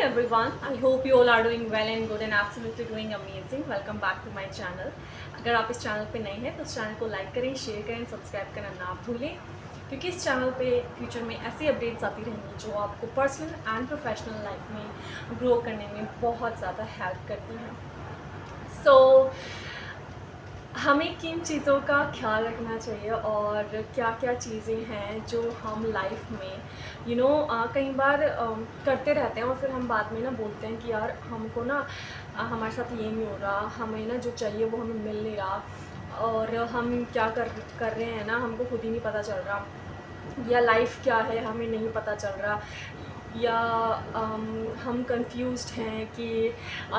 everyone, I hope you all are doing well and good and absolutely doing amazing. Welcome back to my channel. अगर आप इस channel पे नए हैं तो इस चैनल को लाइक करें, शेयर करें, सब्सक्राइब करना ना भूलें, क्योंकि इस चैनल पे फ्यूचर में ऐसी अपडेट्स आती रहेंगी जो आपको पर्सनल एंड प्रोफेशनल लाइफ में ग्रो करने में बहुत ज़्यादा हेल्प करती हैं। सो हमें किन चीज़ों का ख्याल रखना चाहिए और क्या क्या चीज़ें हैं जो हम लाइफ में कई बार करते रहते हैं और फिर हम बाद में ना बोलते हैं कि यार हमको ना हमारे साथ ये नहीं हो रहा, हमें ना जो चाहिए वो हमें मिल नहीं रहा और हम क्या कर रहे हैं ना हमको खुद ही नहीं पता चल रहा, या लाइफ क्या है हमें नहीं पता चल रहा, या हम कंफ्यूज्ड हैं कि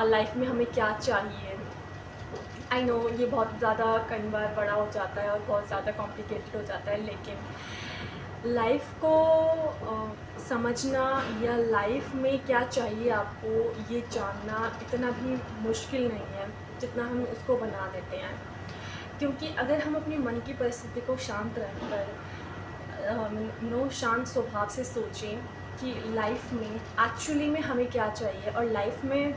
लाइफ में हमें क्या चाहिए। आई नो ये बहुत ज़्यादा कई बार बड़ा हो जाता है और बहुत ज़्यादा कॉम्प्लिकेटेड हो जाता है, लेकिन लाइफ को समझना या लाइफ में क्या चाहिए आपको ये जानना इतना भी मुश्किल नहीं है जितना हम उसको बना देते हैं। क्योंकि अगर हम अपने मन की परिस्थिति को शांत रखकर शांत स्वभाव से सोचें कि लाइफ में एक्चुअली में हमें क्या चाहिए और लाइफ में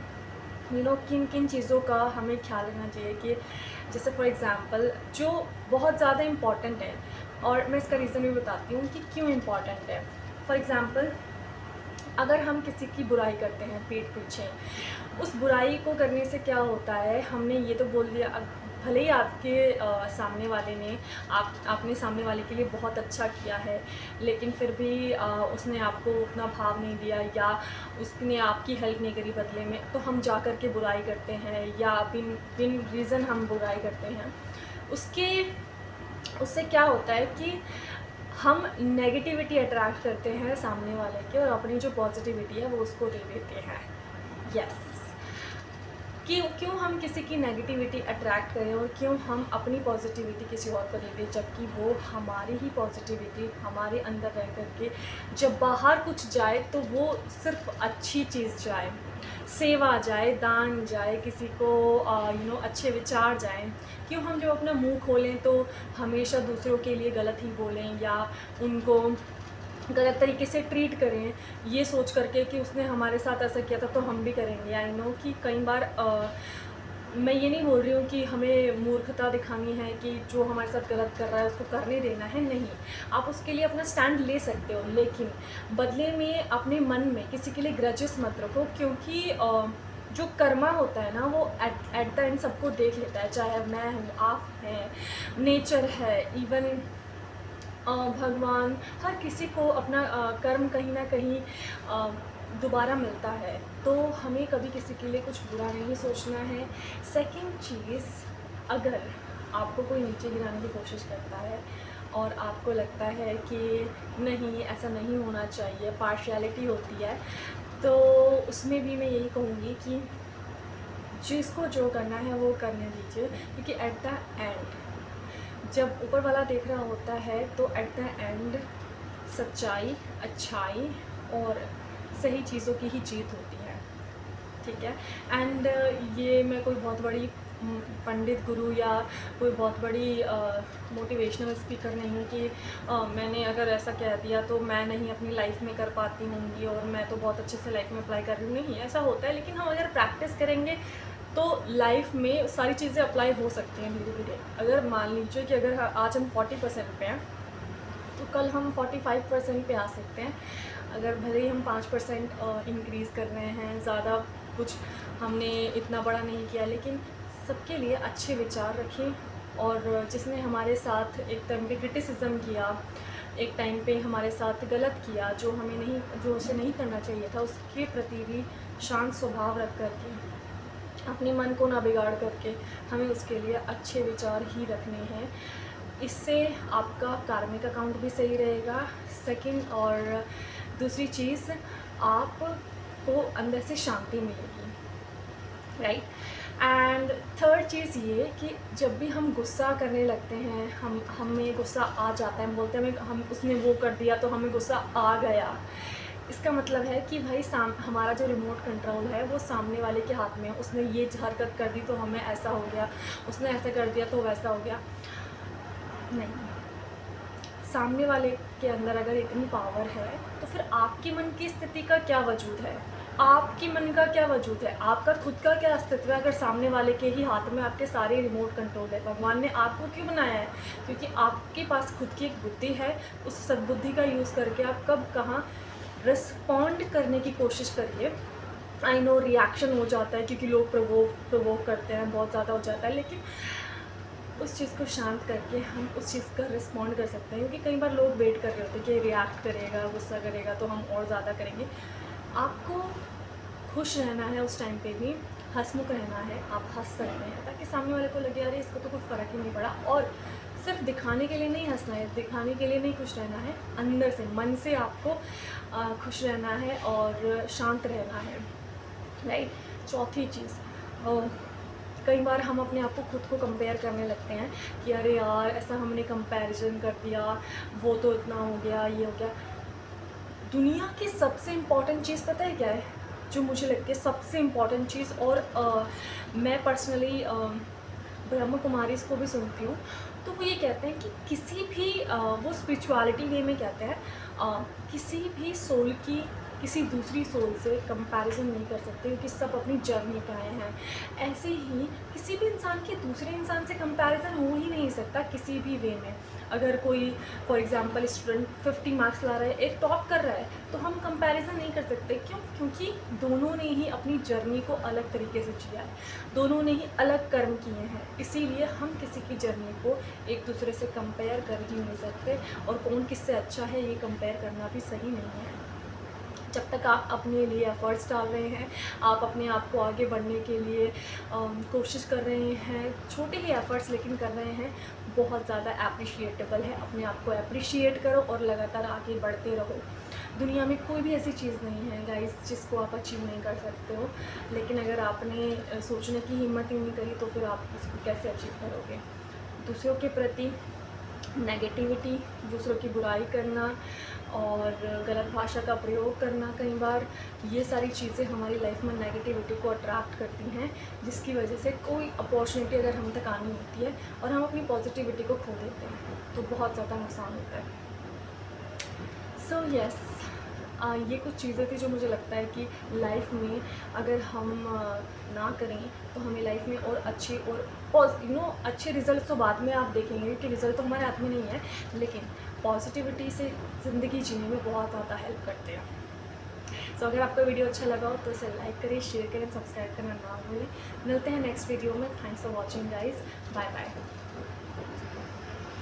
किन किन चीज़ों का हमें ख्याल रखना चाहिए, कि जैसे फॉर एग्ज़ाम्पल जो बहुत ज़्यादा इम्पॉर्टेंट है, और मैं इसका रीज़न भी बताती हूँ कि क्यों इम्पॉर्टेंट है। फॉर एग्ज़ाम्पल अगर हम किसी की बुराई करते हैं पीठ पीछे, उस बुराई को करने से क्या होता है, हमने ये तो बोल दिया, भले ही आपके सामने वाले ने आपने सामने वाले के लिए बहुत अच्छा किया है, लेकिन फिर भी उसने आपको उतना भाव नहीं दिया या उसने आपकी हेल्प नहीं करी बदले में, तो हम जा कर के बुराई करते हैं या बिन रीज़न हम बुराई करते हैं। उससे क्या होता है कि हम नेगेटिविटी अट्रैक्ट करते हैं सामने वाले के और अपनी जो पॉजिटिविटी है वो उसको दे देते हैं। यस, क्यों हम किसी की नेगेटिविटी अट्रैक्ट करें और क्यों हम अपनी पॉजिटिविटी किसी और को दे दें, जबकि वो हमारी ही पॉजिटिविटी हमारे अंदर रह करके जब बाहर कुछ जाए तो वो सिर्फ अच्छी चीज़ जाए, सेवा जाए, दान जाए, किसी को अच्छे विचार जाएं। क्यों हम जब अपना मुंह खोलें तो हमेशा दूसरों के लिए गलत ही बोलें या उनको गलत तरीके से ट्रीट करें, ये सोच करके कि उसने हमारे साथ ऐसा किया था तो हम भी करेंगे। आई नो कि कई बार मैं ये नहीं बोल रही हूँ कि हमें मूर्खता दिखानी है कि जो हमारे साथ गलत कर रहा है उसको करने देना है, नहीं, आप उसके लिए अपना स्टैंड ले सकते हो, लेकिन बदले में अपने मन में किसी के लिए ग्रजेस मत रखो, क्योंकि जो कर्मा होता है ना वो एट द एंड सबको देख लेता है, चाहे मैं हूँ, आप हैं, नेचर है, इवन भगवान, हर किसी को अपना कर्म कहीं ना कहीं दोबारा मिलता है। तो हमें कभी किसी के लिए कुछ बुरा नहीं सोचना है। सेकंड चीज़, अगर आपको कोई नीचे गिराने की कोशिश करता है और आपको लगता है कि नहीं ऐसा नहीं होना चाहिए, पार्शियलिटी होती है, तो उसमें भी मैं यही कहूँगी कि जिसको जो करना है वो करने दीजिए, क्योंकि एट द एंड जब ऊपर वाला देख रहा होता है तो एट द एंड सच्चाई, अच्छाई और सही चीज़ों की ही जीत होती है, ठीक है। एंड ये मैं कोई बहुत बड़ी पंडित गुरु या कोई बहुत बड़ी मोटिवेशनल स्पीकर नहीं हूँ कि मैंने अगर ऐसा कह दिया तो मैं नहीं अपनी लाइफ में कर पाती होंगी और मैं तो बहुत अच्छे से लाइफ में अप्लाई कर रही हूँ, नहीं ऐसा होता है, लेकिन हम अगर प्रैक्टिस करेंगे तो लाइफ में सारी चीज़ें अप्लाई हो सकती हैं धीरे धीरे। अगर मान लीजिए कि अगर आज हम 40% पे हैं तो कल हम 45% पे आ सकते हैं। अगर भले ही हम 5% इंक्रीज़ कर रहे हैं, ज़्यादा कुछ हमने इतना बड़ा नहीं किया, लेकिन सबके लिए अच्छे विचार रखें। और जिसने हमारे साथ एक टाइम पे क्रिटिसिज्म किया, एक टाइम पे हमारे साथ गलत किया, जो उसे नहीं करना चाहिए था, उसके प्रति भी शांत स्वभाव रख करके, अपने मन को ना बिगाड़ करके हमें उसके लिए अच्छे विचार ही रखने हैं। इससे आपका कार्मिक अकाउंट भी सही रहेगा। सेकंड और दूसरी चीज़, आपको अंदर से शांति मिलेगी, राइट। एंड थर्ड चीज़ ये कि जब भी हम गुस्सा करने लगते हैं, हमें गुस्सा आ जाता है, हम बोलते हैं हम उसने वो कर दिया तो हमें गुस्सा आ गया, इसका मतलब है कि भाई हमारा जो रिमोट कंट्रोल है वो सामने वाले के हाथ में है। उसने ये हरकत कर दी तो हमें ऐसा हो गया, उसने ऐसा कर दिया तो वैसा हो गया, नहीं। सामने वाले के अंदर अगर इतनी पावर है तो फिर आपके मन की स्थिति का क्या वजूद है, आपकी मन का क्या वजूद है, आपका खुद का क्या अस्तित्व है अगर सामने वाले के ही हाथ में आपके सारे रिमोट कंट्रोल है। भगवान ने आपको क्यों बनाया है? क्योंकि आपके पास खुद की एक बुद्धि है, उस सद्बुद्धि का यूज़ करके आप कब कहाँ रिस्पॉन्ड करने की कोशिश करिए। आई नो रिएक्शन हो जाता है क्योंकि लोग प्रोवोक करते हैं, बहुत ज़्यादा हो जाता है, लेकिन उस चीज़ को शांत करके हम उस चीज़ का रिस्पॉन्ड कर सकते हैं। क्योंकि कई बार लोग वेट कर रहे होते हैं कि रिएक्ट करेगा, गुस्सा करेगा तो हम और ज़्यादा करेंगे। आपको खुश रहना है, उस टाइम पे भी हंसमुख रहना है, आप हंस सकते हैं ताकि सामने वाले को लगे अरे इसको तो कुछ फ़र्क ही नहीं पड़ा। और सिर्फ दिखाने के लिए नहीं हंसना है, दिखाने के लिए नहीं खुश रहना है, अंदर से मन से आपको खुश रहना है और शांत रहना है, राइट। चौथी चीज़, कई बार हम अपने आप को खुद को कंपेयर करने लगते हैं कि अरे यार ऐसा हमने कंपैरिजन कर दिया, वो तो इतना हो गया, ये हो गया। दुनिया की सबसे इम्पॉर्टेंट चीज़ पता है क्या है? जो मुझे लगती है सबसे इम्पॉर्टेंट चीज़, और मैं पर्सनली ब्रह्म कुमारीज़ को भी सुनती हूँ, तो वो ये कहते हैं कि किसी भी वो स्पिरिचुअलिटी वे में कहते हैं किसी भी सोल की किसी दूसरी सोल से कंपैरिजन नहीं कर सकते क्योंकि सब अपनी जर्नी पे आए हैं। ऐसे ही किसी भी इंसान के दूसरे इंसान से कंपैरिजन हो ही नहीं सकता किसी भी वे में। अगर कोई फॉर एग्जांपल स्टूडेंट 50 मार्क्स ला रहा है, एक टॉप कर रहा है, तो हम कंपैरिजन नहीं कर सकते। क्यों? क्योंकि दोनों ने ही अपनी जर्नी को अलग तरीके से जिया है, दोनों ने ही अलग कर्म किए हैं, इसीलिए हम किसी की जर्नी को एक दूसरे से कंपेयर कर ही नहीं सकते। और कौन किससे अच्छा है ये कंपेयर करना भी सही नहीं है। जब तक आप अपने लिए एफ़र्ट्स डाल रहे हैं, आप अपने आप को आगे बढ़ने के लिए कोशिश कर रहे हैं, छोटे ही एफ़र्ट्स लेकिन कर रहे हैं, बहुत ज़्यादा एप्रिशिएटेबल है। अपने आप को एप्रिशिएट करो और लगातार आगे बढ़ते रहो। दुनिया में कोई भी ऐसी चीज़ नहीं है गाइस जिसको आप अचीव नहीं कर सकते हो, लेकिन अगर आपने सोचने की हिम्मत ही नहीं करी तो फिर आप उसको कैसे अचीव करोगे? दूसरों के प्रति नेगेटिविटी, दूसरों की बुराई करना और गलत भाषा का प्रयोग करना, कई बार ये सारी चीज़ें हमारी लाइफ में नेगेटिविटी को अट्रैक्ट करती हैं, जिसकी वजह से कोई अपॉर्चुनिटी अगर हम तक आनी होती है और हम अपनी पॉजिटिविटी को खो देते हैं तो बहुत ज़्यादा नुकसान होता है। सो यस, ये कुछ चीज़ें थी जो मुझे लगता है कि लाइफ में अगर हम ना करें तो हमें लाइफ में और अच्छे और अच्छे रिज़ल्ट तो बाद में आप देखेंगे क्योंकि रिज़ल्ट तो हमारे हाथ में नहीं है, लेकिन पॉजिटिविटी से ज़िंदगी जीने में बहुत ज़्यादा हेल्प करते हैं। सो अगर आपका वीडियो अच्छा लगा हो तो इसे लाइक करें, शेयर करें, सब्सक्राइब करना ना भूलें। मिलते हैं नेक्स्ट वीडियो में। Thanks for watching guys, bye bye.